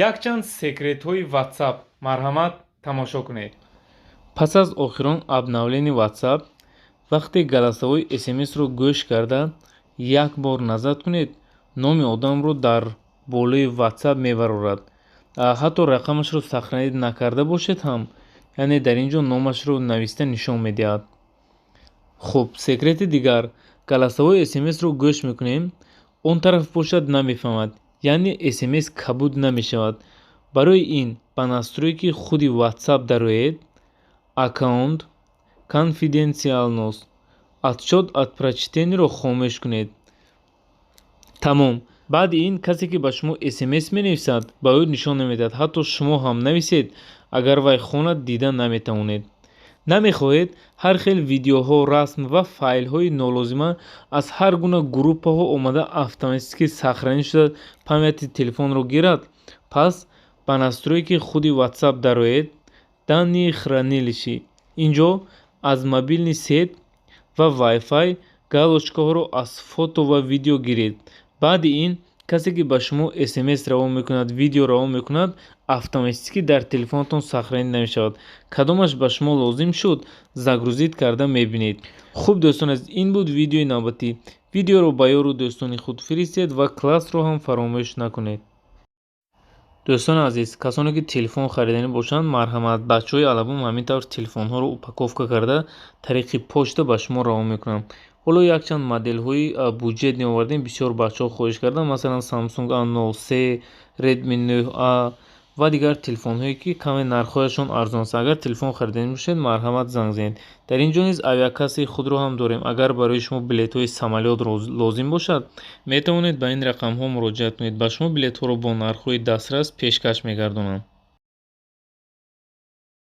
якчанд секретҳои WhatsApp марҳамат тамошо кунед. пас аз охирон обновлени WhatsApp, вақте галасаҳои SMS-ро гӯш карда, як бор назар кунед, номи одамро дар болои WhatsApp мебарорад. ҳатто рақамашро сохранӣ накарда бошед ҳам, яъне дар ин ҷо номашро нависта нишон медиҳад. хуб, секрети дигар, галасаҳои SMS-ро гӯш мекунем, он тараф бошад намефаҳмад, яъне SMS кабуд намешавад. барои ин ба настройки худи WhatsApp дароед, аккаунт конфиденсиалност, отчет от прочтениро хомӯш кунед. тамом. баъди ин касе ки ба шумо SMS менависад, ба ӯ нишон намедиҳад. ҳатто шумо ҳам нависед, агар вай хонад, дида наметавонед. намехоҳед ҳар хел видеоҳо, расм ва файлҳои нолозима аз ҳар гуна группаҳо омада автоматики сохранӣ шуда памяти телефонро гирад. пас ба настройки худи WhatsApp дароед, данные хранилищи. инҷо аз мобилни сет ва Wi-Fi галочкаҳоро аз фото ва видео гиред. баъди ин касе ки ба шумо SMS равон мекунад, видео равон мекунад, автоматики дар телефонатон сохранӣ намешавад. кадомаш ба шумо лозим шуд, загрузид карда мебинед. хуб дӯстон азиз, ин буд видеои навбатӣ. видеоро ба ёру дӯстони худ фиристед ва классро ҳам фаромӯш накунед. дӯстони азиз, касоне ки телефон харидани бошанд, марҳамат, бачаҳои алабум ҳамин тавр телефонҳоро упаковка карда тариқи почта ба шумо равон мекунанд. ҳоло якчанд моделҳои буҷетни овардем. бисёр бачаҳо хоҳиш карданд, масалан Samsung A03, Redmi 9A ва дигар телефонҳое ки каме нархҳояшон арзон аст. агар телефон харидани бошед, марҳамат, занг занед. дар ин ҷо низ авиакасаи худро ҳам дорем. агар барои шумо билетҳои самолёт лозим бошад, метавонед ба ин рақамҳо муроҷиат кунед. ба шумо билетҳоро бо нархҳои дастрас пешкаш мегардонанд.